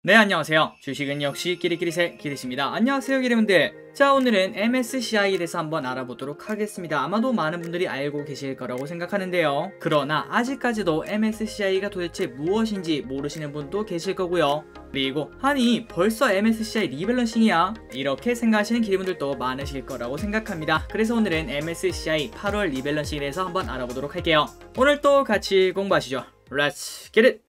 네, 안녕하세요. 주식은 역시 끼리끼리새 끼리십니다. 안녕하세요, 끼리분들. 자, 오늘은 MSCI에 대해서 한번 알아보도록 하겠습니다. 아마도 많은 분들이 알고 계실 거라고 생각하는데요. 그러나 아직까지도 MSCI가 도대체 무엇인지 모르시는 분도 계실 거고요. 그리고 아니 벌써 MSCI 리밸런싱이야? 이렇게 생각하시는 끼리분들도 많으실 거라고 생각합니다. 그래서 오늘은 MSCI 8월 리밸런싱에 대해서 한번 알아보도록 할게요. 오늘 또 같이 공부하시죠. Let's get it!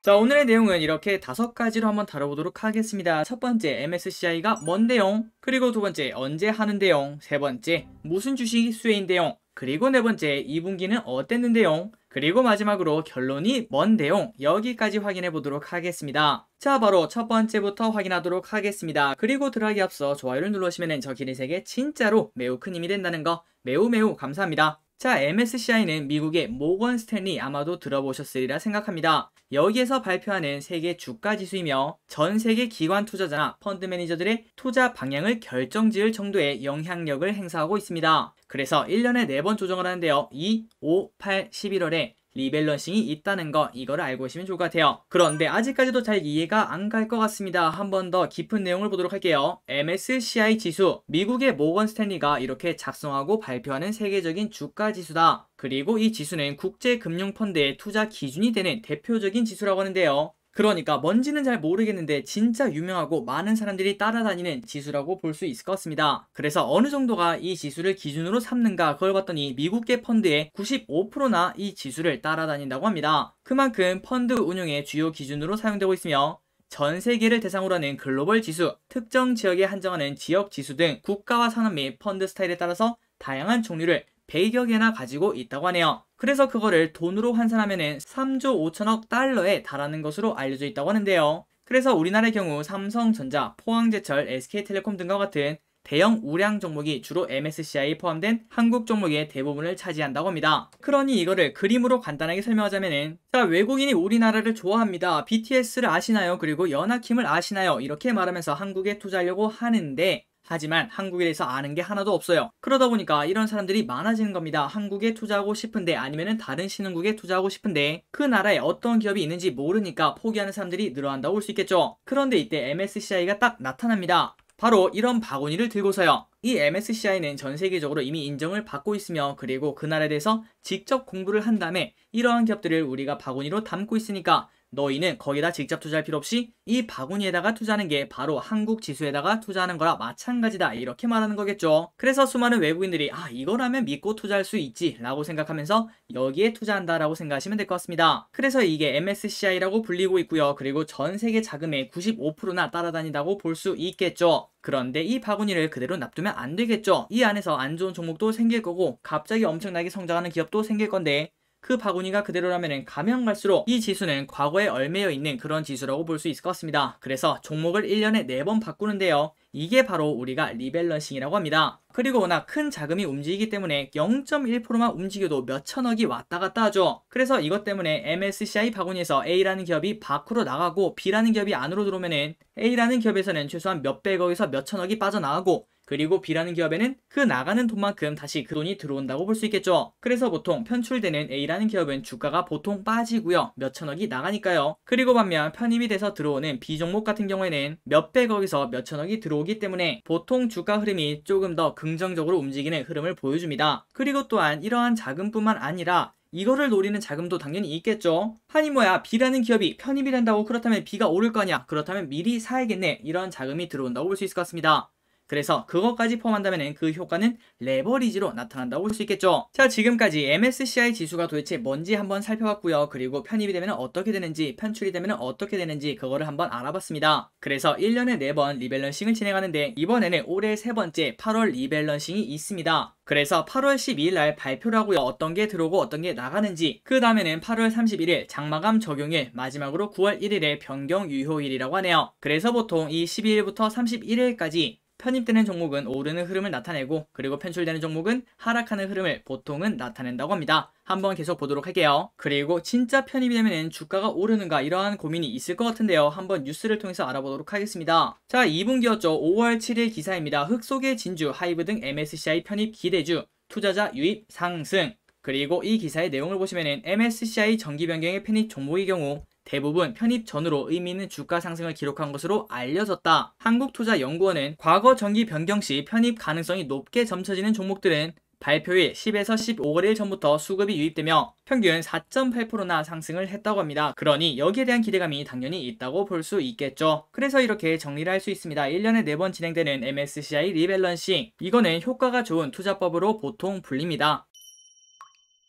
자, 오늘의 내용은 이렇게 5가지로 한번 다뤄보도록 하겠습니다. 첫 번째, MSCI가 뭔데용? 그리고 두 번째, 언제 하는데용? 세 번째, 무슨 주식이 수혜인데용? 그리고 네 번째, 2분기는 어땠는데용? 그리고 마지막으로 결론이 뭔데용? 여기까지 확인해 보도록 하겠습니다. 자, 바로 첫 번째부터 확인하도록 하겠습니다. 그리고 들어가기 앞서 좋아요를 눌러주시면 저 기린색에 진짜로 매우 큰 힘이 된다는 거 매우 감사합니다. 자, MSCI는 미국의 모건 스탠리 아마도 들어보셨으리라 생각합니다. 여기에서 발표하는 세계 주가 지수이며 전 세계 기관 투자자나 펀드 매니저들의 투자 방향을 결정지을 정도의 영향력을 행사하고 있습니다. 그래서 1년에 4번 조정을 하는데요. 2, 5, 8, 11월에 리밸런싱이 있다는 거 이거를 알고 계시면 좋을 것 같아요. 그런데 아직까지도 잘 이해가 안 갈 것 같습니다. 한 번 더 깊은 내용을 보도록 할게요. MSCI 지수, 미국의 모건 스탠리가 이렇게 작성하고 발표하는 세계적인 주가 지수다. 그리고 이 지수는 국제금융펀드의 투자 기준이 되는 대표적인 지수라고 하는데요. 그러니까 뭔지는 잘 모르겠는데 진짜 유명하고 많은 사람들이 따라다니는 지수라고 볼 수 있을 것 같습니다. 그래서 어느 정도가 이 지수를 기준으로 삼는가 그걸 봤더니 미국계 펀드의 95%나 이 지수를 따라다닌다고 합니다. 그만큼 펀드 운용의 주요 기준으로 사용되고 있으며 전 세계를 대상으로 하는 글로벌 지수, 특정 지역에 한정하는 지역 지수 등 국가와 산업 및 펀드 스타일에 따라서 다양한 종류를 100여 개나 가지고 있다고 하네요. 그래서 그거를 돈으로 환산하면 3조 5천억 달러에 달하는 것으로 알려져 있다고 하는데요. 그래서 우리나라의 경우 삼성전자, 포항제철, SK텔레콤 등과 같은 대형 우량 종목이 주로 MSCI에 포함된 한국 종목의 대부분을 차지한다고 합니다. 그러니 이거를 그림으로 간단하게 설명하자면은, 자, 외국인이 우리나라를 좋아합니다. BTS를 아시나요? 그리고 연하킴을 아시나요? 이렇게 말하면서 한국에 투자하려고 하는데 하지만 한국에 대해서 아는 게 하나도 없어요. 그러다 보니까 이런 사람들이 많아지는 겁니다. 한국에 투자하고 싶은데 아니면 다른 신흥국에 투자하고 싶은데 그 나라에 어떤 기업이 있는지 모르니까 포기하는 사람들이 늘어난다고 볼 수 있겠죠. 그런데 이때 MSCI가 딱 나타납니다. 바로 이런 바구니를 들고서요. 이 MSCI는 전 세계적으로 이미 인정을 받고 있으며 그리고 그 나라에 대해서 직접 공부를 한 다음에 이러한 기업들을 우리가 바구니로 담고 있으니까 너희는 거기다 직접 투자할 필요 없이 이 바구니에다가 투자하는 게 바로 한국 지수에다가 투자하는 거랑 마찬가지다 이렇게 말하는 거겠죠. 그래서 수많은 외국인들이 이거라면 믿고 투자할 수 있지 라고 생각하면서 여기에 투자한다 라고 생각하시면 될 것 같습니다. 그래서 이게 MSCI라고 불리고 있고요. 그리고 전 세계 자금의 95%나 따라다닌다고 볼 수 있겠죠. 그런데 이 바구니를 그대로 놔두면 안 되겠죠. 이 안에서 안 좋은 종목도 생길 거고 갑자기 엄청나게 성장하는 기업도 생길 건데 그 바구니가 그대로라면 가면 갈수록 이 지수는 과거에 얽매여 있는 그런 지수라고 볼 수 있을 것 같습니다. 그래서 종목을 1년에 4번 바꾸는데요. 이게 바로 우리가 리밸런싱이라고 합니다. 그리고 워낙 큰 자금이 움직이기 때문에 0.1%만 움직여도 몇천억이 왔다 갔다 하죠. 그래서 이것 때문에 MSCI 바구니에서 A라는 기업이 밖으로 나가고 B라는 기업이 안으로 들어오면은 A라는 기업에서는 최소한 몇백억에서 몇천억이 빠져나가고 그리고 B라는 기업에는 그 나가는 돈만큼 다시 그 돈이 들어온다고 볼 수 있겠죠. 그래서 보통 편출되는 A라는 기업은 주가가 보통 빠지고요. 몇천억이 나가니까요. 그리고 반면 편입이 돼서 들어오는 B 종목 같은 경우에는 몇백억에서 몇천억이 들어오기 때문에 보통 주가 흐름이 조금 더 긍정적으로 움직이는 흐름을 보여줍니다. 그리고 또한 이러한 자금뿐만 아니라 이거를 노리는 자금도 당연히 있겠죠. 아니 뭐야 B라는 기업이 편입이 된다고 그렇다면 B가 오를 거 아니야. 그렇다면 미리 사야겠네. 이런 자금이 들어온다고 볼 수 있을 것 같습니다. 그래서 그것까지 포함한다면 그 효과는 레버리지로 나타난다고 볼 수 있겠죠. 자, 지금까지 MSCI 지수가 도대체 뭔지 한번 살펴봤고요. 그리고 편입이 되면 어떻게 되는지, 편출이 되면 어떻게 되는지 그거를 한번 알아봤습니다. 그래서 1년에 4번 리밸런싱을 진행하는데 이번에는 올해 3번째 8월 리밸런싱이 있습니다. 그래서 8월 12일 날 발표를 하고요. 어떤 게 들어오고 어떤 게 나가는지, 그 다음에는 8월 31일 장마감 적용일, 마지막으로 9월 1일에 변경 유효일이라고 하네요. 그래서 보통 이 12일부터 31일까지 편입되는 종목은 오르는 흐름을 나타내고 그리고 편출되는 종목은 하락하는 흐름을 보통은 나타낸다고 합니다. 한번 계속 보도록 할게요. 그리고 진짜 편입이 되면 주가가 오르는가 이러한 고민이 있을 것 같은데요. 한번 뉴스를 통해서 알아보도록 하겠습니다. 자, 2분기였죠. 5월 7일 기사입니다. 흑속의 진주, 하이브 등 MSCI 편입 기대주, 투자자 유입 상승. 그리고 이 기사의 내용을 보시면은 MSCI 정기 변경의 편입 종목의 경우 대부분 편입 전후로 의미 있는 주가 상승을 기록한 것으로 알려졌다. 한국투자연구원은 과거 정기 변경 시 편입 가능성이 높게 점쳐지는 종목들은 발표일 10에서 15거래일 전부터 수급이 유입되며 평균 4.8%나 상승을 했다고 합니다. 그러니 여기에 대한 기대감이 당연히 있다고 볼 수 있겠죠. 그래서 이렇게 정리를 할 수 있습니다. 1년에 4번 진행되는 MSCI 리밸런싱, 이거는 효과가 좋은 투자법으로 보통 불립니다.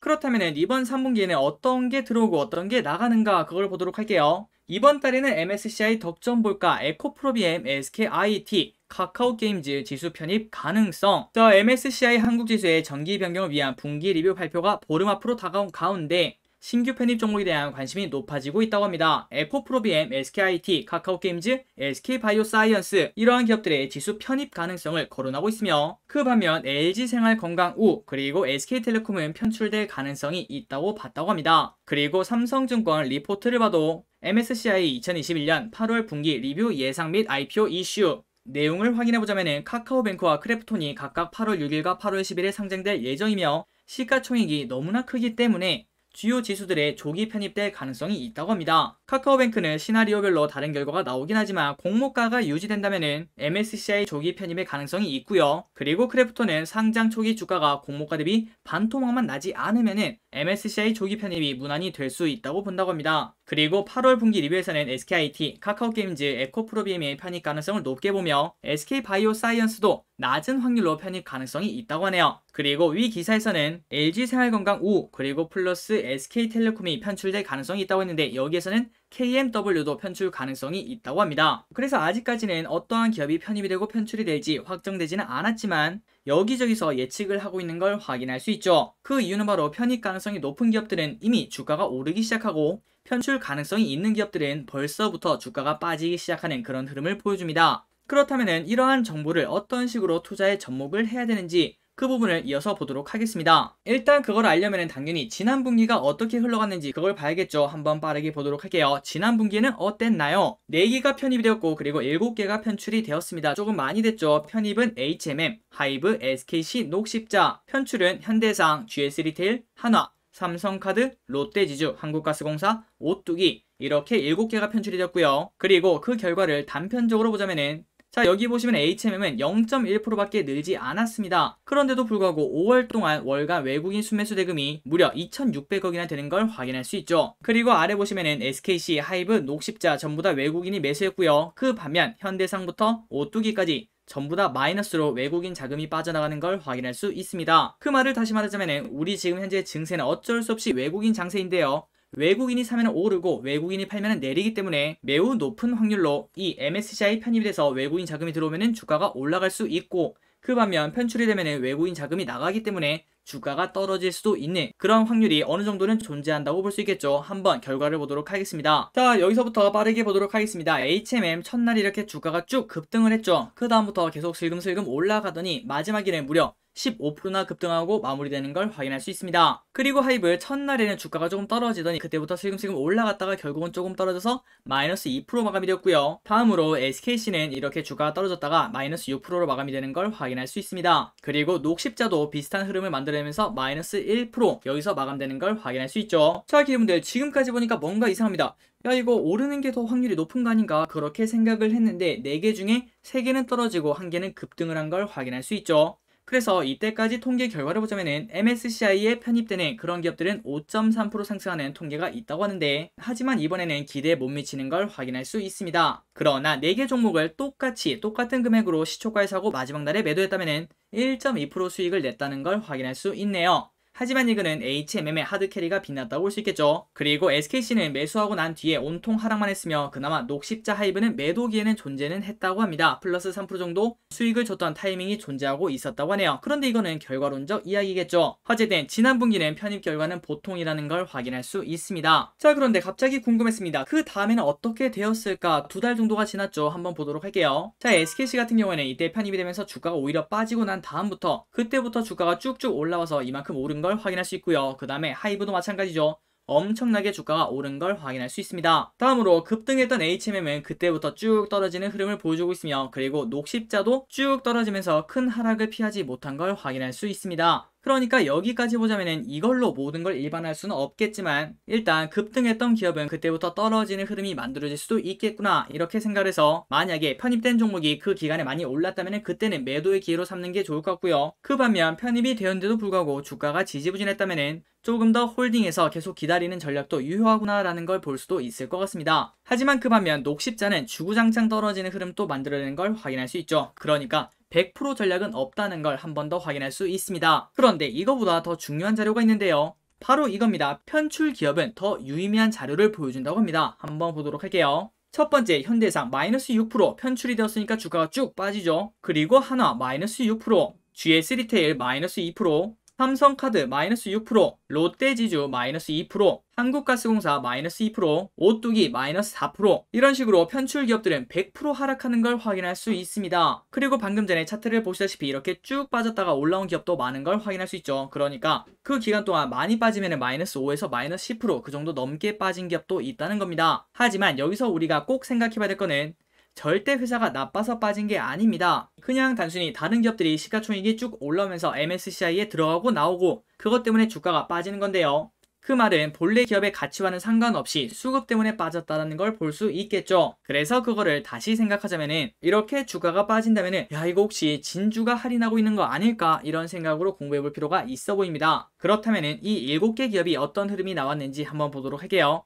그렇다면 이번 3분기에는 어떤 게 들어오고 어떤 게 나가는가, 그걸 보도록 할게요. 이번 달에는 MSCI 덕점 볼까, 에코프로비엠, SKIT, 카카오게임즈 지수 편입 가능성. MSCI 한국지수의 정기 변경을 위한 분기 리뷰 발표가 보름 앞으로 다가온 가운데 신규 편입 종목에 대한 관심이 높아지고 있다고 합니다. 에코프로비엠, SKIT, 카카오게임즈, SK바이오사이언스, 이러한 기업들의 지수 편입 가능성을 거론하고 있으며, 그 반면 LG생활건강우 그리고 SK텔레콤은 편출될 가능성이 있다고 봤다고 합니다. 그리고 삼성증권 리포트를 봐도 MSCI 2021년 8월 분기 리뷰 예상 및 IPO 이슈 내용을 확인해보자면 카카오뱅크와 크래프톤이 각각 8월 6일과 8월 10일에 상장될 예정이며, 시가총액이 너무나 크기 때문에 주요 지수들의 조기 편입될 가능성이 있다고 합니다. 카카오뱅크는 시나리오별로 다른 결과가 나오긴 하지만 공모가가 유지된다면 MSCI 조기 편입의 가능성이 있고요. 그리고 크래프톤은 상장 초기 주가가 공모가 대비 반토막만 나지 않으면 MSCI 조기 편입이 무난히 될 수 있다고 본다고 합니다. 그리고 8월 분기 리뷰에서는 SKIT, 카카오게임즈, 에코프로비엠의 편입 가능성을 높게 보며 SK바이오사이언스도 낮은 확률로 편입 가능성이 있다고 하네요. 그리고 위 기사에서는 LG생활건강우 그리고 플러스 SK텔레콤이 편출될 가능성이 있다고 했는데, 여기에서는 KMW도 편출 가능성이 있다고 합니다. 그래서 아직까지는 어떠한 기업이 편입이 되고 편출이 될지 확정되지는 않았지만 여기저기서 예측을 하고 있는 걸 확인할 수 있죠. 그 이유는 바로 편입 가능성이 높은 기업들은 이미 주가가 오르기 시작하고, 편출 가능성이 있는 기업들은 벌써부터 주가가 빠지기 시작하는 그런 흐름을 보여줍니다. 그렇다면 이러한 정보를 어떤 식으로 투자에 접목을 해야 되는지, 그 부분을 이어서 보도록 하겠습니다. 일단 그걸 알려면 당연히 지난 분기가 어떻게 흘러갔는지 그걸 봐야겠죠. 한번 빠르게 보도록 할게요. 지난 분기는 어땠나요? 4개가 편입이 되었고 그리고 7개가 편출이 되었습니다. 조금 많이 됐죠. 편입은 HMM, 하이브, SKC, 녹십자, 편출은 현대상, GS리테일, 한화, 삼성카드, 롯데지주, 한국가스공사, 오뚜기, 이렇게 7개가 편출이 되었고요. 그리고 그 결과를 단편적으로 보자면은, 자, 여기 보시면 HMM은 0.1%밖에 늘지 않았습니다. 그런데도 불구하고 5월 동안 월간 외국인 순매수 대금이 무려 2,600억이나 되는 걸 확인할 수 있죠. 그리고 아래 보시면은 SKC, 하이브, 녹십자 전부 다 외국인이 매수했고요. 그 반면 현대상부터 오뚜기까지 전부 다 마이너스로 외국인 자금이 빠져나가는 걸 확인할 수 있습니다. 그 말을 다시 말하자면 우리 지금 현재 증세는 어쩔 수 없이 외국인 장세인데요. 외국인이 사면 오르고 외국인이 팔면 내리기 때문에 매우 높은 확률로 이 MSCI 편입이 돼서 외국인 자금이 들어오면 주가가 올라갈 수 있고, 그 반면 편출이 되면 외국인 자금이 나가기 때문에 주가가 떨어질 수도 있는 그런 확률이 어느 정도는 존재한다고 볼 수 있겠죠. 한번 결과를 보도록 하겠습니다. 자, 여기서부터 빠르게 보도록 하겠습니다. HMM 첫날 이렇게 주가가 쭉 급등을 했죠. 그 다음부터 계속 슬금슬금 올라가더니 마지막에는 무려 15%나 급등하고 마무리되는 걸 확인할 수 있습니다. 그리고 하이브 첫날에는 주가가 조금 떨어지더니 그때부터 슬금슬금 올라갔다가 결국은 조금 떨어져서 마이너스 2% 마감이 되었고요. 다음으로 SKC는 이렇게 주가가 떨어졌다가 마이너스 6%로 마감이 되는 걸 확인할 수 있습니다. 그리고 녹십자도 비슷한 흐름을 만들어내면서 마이너스 1% 여기서 마감되는 걸 확인할 수 있죠. 자, 여러분들 지금까지 보니까 뭔가 이상합니다. 야, 이거 오르는 게 더 확률이 높은 거 아닌가, 그렇게 생각을 했는데 4개 중에 3개는 떨어지고 1개는 급등을 한 걸 확인할 수 있죠. 그래서 이때까지 통계 결과를 보자면은 MSCI에 편입되는 그런 기업들은 5.3% 상승하는 통계가 있다고 하는데, 하지만 이번에는 기대에 못 미치는 걸 확인할 수 있습니다. 그러나 4개 종목을 똑같은 금액으로 시초가에 사고 마지막 날에 매도했다면은 1.2% 수익을 냈다는 걸 확인할 수 있네요. 하지만 이거는 HMM의 하드캐리가 빛났다고 볼 수 있겠죠. 그리고 SKC는 매수하고 난 뒤에 온통 하락만 했으며 그나마 녹십자 하이브는 매도기에는 존재는 했다고 합니다. 플러스 3% 정도 수익을 줬던 타이밍이 존재하고 있었다고 하네요. 그런데 이거는 결과론적 이야기겠죠. 어쨌든 지난 분기는 편입 결과는 보통이라는 걸 확인할 수 있습니다. 자, 그런데 갑자기 궁금했습니다. 그 다음에는 어떻게 되었을까? 2달 정도가 지났죠. 한번 보도록 할게요. 자, SKC 같은 경우에는 이때 편입이 되면서 주가가 오히려 빠지고 난 다음부터 그때부터 주가가 쭉쭉 올라와서 이만큼 오른 걸 확인할 수 있고요. 그 다음에 하이브도 마찬가지죠. 엄청나게 주가가 오른 걸 확인할 수 있습니다. 다음으로 급등했던 HMM은 그때부터 쭉 떨어지는 흐름을 보여주고 있으며, 그리고 녹십자도 쭉 떨어지면서 큰 하락을 피하지 못한 걸 확인할 수 있습니다. 그러니까 여기까지 보자면은 이걸로 모든 걸 일반화할 수는 없겠지만 일단 급등했던 기업은 그때부터 떨어지는 흐름이 만들어질 수도 있겠구나 이렇게 생각해서 만약에 편입된 종목이 그 기간에 많이 올랐다면 그때는 매도의 기회로 삼는 게 좋을 것 같고요. 그 반면 편입이 되었는데도 불구하고 주가가 지지부진했다면 조금 더 홀딩해서 계속 기다리는 전략도 유효하구나 라는 걸 볼 수도 있을 것 같습니다. 하지만 그 반면 녹십자는 주구장창 떨어지는 흐름도 만들어내는 걸 확인할 수 있죠. 그러니까 100% 전략은 없다는 걸 한 번 더 확인할 수 있습니다. 그런데 이거보다 더 중요한 자료가 있는데요. 바로 이겁니다. 편출 기업은 더 유의미한 자료를 보여준다고 합니다. 한번 보도록 할게요. 첫 번째 현대해상 마이너스 6% 편출이 되었으니까 주가가 쭉 빠지죠. 그리고 한화 마이너스 6%, GS 리테일 마이너스 2%, 삼성카드 마이너스 6%, 롯데지주 마이너스 2%, 한국가스공사 마이너스 2%, 오뚜기 마이너스 4% 이런 식으로 편출 기업들은 100% 하락하는 걸 확인할 수 있습니다. 그리고 방금 전에 차트를 보시다시피 이렇게 쭉 빠졌다가 올라온 기업도 많은 걸 확인할 수 있죠. 그러니까 그 기간 동안 많이 빠지면 마이너스 5에서 마이너스 10%그 정도 넘게 빠진 기업도 있다는 겁니다. 하지만 여기서 우리가 꼭 생각해봐야 될 거는 절대 회사가 나빠서 빠진 게 아닙니다. 그냥 단순히 다른 기업들이 시가총액이 쭉 올라오면서 MSCI에 들어가고 나오고 그것 때문에 주가가 빠지는 건데요. 그 말은 본래 기업의 가치와는 상관없이 수급 때문에 빠졌다는 걸 볼 수 있겠죠. 그래서 그거를 다시 생각하자면은 이렇게 주가가 빠진다면은 야 이거 혹시 진주가 할인하고 있는 거 아닐까 이런 생각으로 공부해 볼 필요가 있어 보입니다. 그렇다면은 이 7개 기업이 어떤 흐름이 나왔는지 한번 보도록 할게요.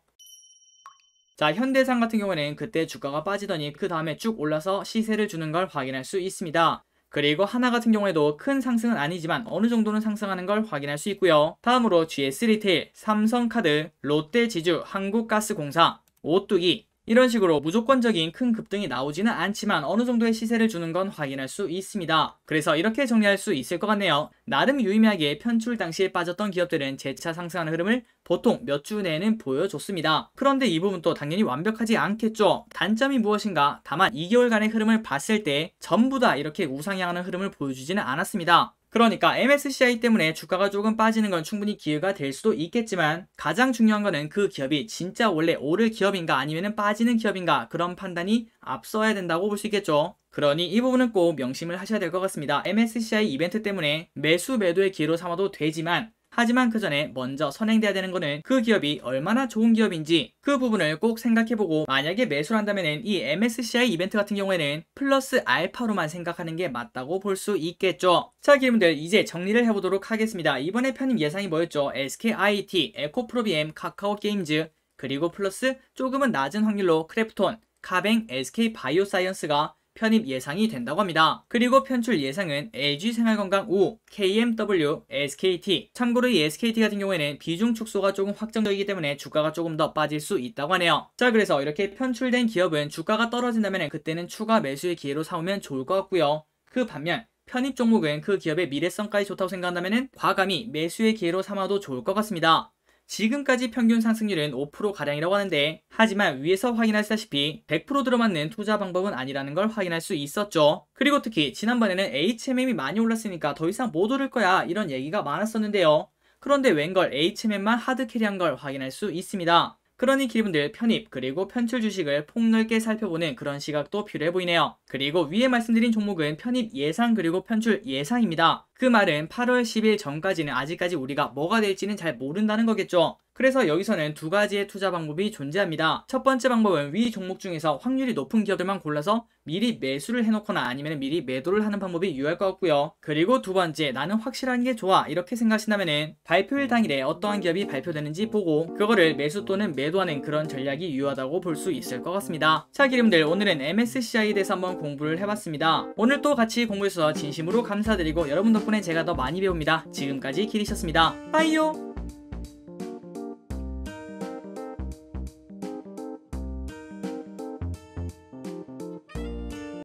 자, 현대해상 같은 경우에는 그때 주가가 빠지더니 그 다음에 쭉 올라서 시세를 주는 걸 확인할 수 있습니다. 그리고 하나 같은 경우에도 큰 상승은 아니지만 어느 정도는 상승하는 걸 확인할 수 있고요. 다음으로 GS 리테일, 삼성카드, 롯데지주, 한국가스공사, 오뚜기 이런 식으로 무조건적인 큰 급등이 나오지는 않지만 어느 정도의 시세를 주는 건 확인할 수 있습니다. 그래서 이렇게 정리할 수 있을 것 같네요. 나름 유의미하게 편출 당시에 빠졌던 기업들은 재차 상승하는 흐름을 보통 몇 주 내에는 보여줬습니다. 그런데 이 부분도 당연히 완벽하지 않겠죠. 단점이 무엇인가? 다만 2개월간의 흐름을 봤을 때 전부 다 이렇게 우상향하는 흐름을 보여주지는 않았습니다. 그러니까 MSCI 때문에 주가가 조금 빠지는 건 충분히 기회가 될 수도 있겠지만 가장 중요한 거는 그 기업이 진짜 원래 오를 기업인가 아니면 빠지는 기업인가 그런 판단이 앞서야 된다고 볼 수 있겠죠. 그러니 이 부분은 꼭 명심을 하셔야 될 것 같습니다. MSCI 이벤트 때문에 매수 매도의 기회로 삼아도 되지만 하지만 그 전에 먼저 선행돼야 되는 거는 그 기업이 얼마나 좋은 기업인지 그 부분을 꼭 생각해보고 만약에 매수를 한다면 이 MSCI 이벤트 같은 경우에는 플러스 알파로만 생각하는 게 맞다고 볼 수 있겠죠. 자, 여러분들 이제 정리를 해보도록 하겠습니다. 이번에 편입 예상이 뭐였죠? SKIT, 에코프로비엠, 카카오게임즈 그리고 플러스 조금은 낮은 확률로 크래프톤, 카뱅, SK바이오사이언스가 편입 예상이 된다고 합니다. 그리고 편출 예상은 LG생활건강 우, KMW, SKT. 참고로 이 SKT 같은 경우에는 비중 축소가 조금 확정적이기 때문에 주가가 조금 더 빠질 수 있다고 하네요. 자, 그래서 이렇게 편출된 기업은 주가가 떨어진다면 그때는 추가 매수의 기회로 삼으면 좋을 것 같고요. 그 반면 편입 종목은 그 기업의 미래성까지 좋다고 생각한다면 과감히 매수의 기회로 삼아도 좋을 것 같습니다. 지금까지 평균 상승률은 5%가량이라고 하는데 하지만 위에서 확인하시다시피 100% 들어맞는 투자 방법은 아니라는 걸 확인할 수 있었죠. 그리고 특히 지난번에는 HMM이 많이 올랐으니까 더 이상 못 오를 거야 이런 얘기가 많았었는데요. 그런데 웬걸 HMM만 하드캐리한 걸 확인할 수 있습니다. 그러니 기분들 편입 그리고 편출 주식을 폭넓게 살펴보는 그런 시각도 필요해 보이네요. 그리고 위에 말씀드린 종목은 편입 예상 그리고 편출 예상입니다. 그 말은 8월 10일 전까지는 아직까지 우리가 뭐가 될지는 잘 모른다는 거겠죠. 그래서 여기서는 두 가지의 투자 방법이 존재합니다. 첫 번째 방법은 위 종목 중에서 확률이 높은 기업들만 골라서 미리 매수를 해놓거나 아니면 미리 매도를 하는 방법이 유효할 것 같고요. 그리고 두 번째, 나는 확실한 게 좋아 이렇게 생각하신다면 발표일 당일에 어떠한 기업이 발표되는지 보고 그거를 매수 또는 매도하는 그런 전략이 유효하다고 볼 수 있을 것 같습니다. 자, 기름들 오늘은 MSCI에 대해서 한번 공부를 해봤습니다. 오늘 또 같이 공부해주셔서 진심으로 감사드리고 여러분 덕분에 제가 더 많이 배웁니다. 지금까지 기리셨습니다. 빠이요.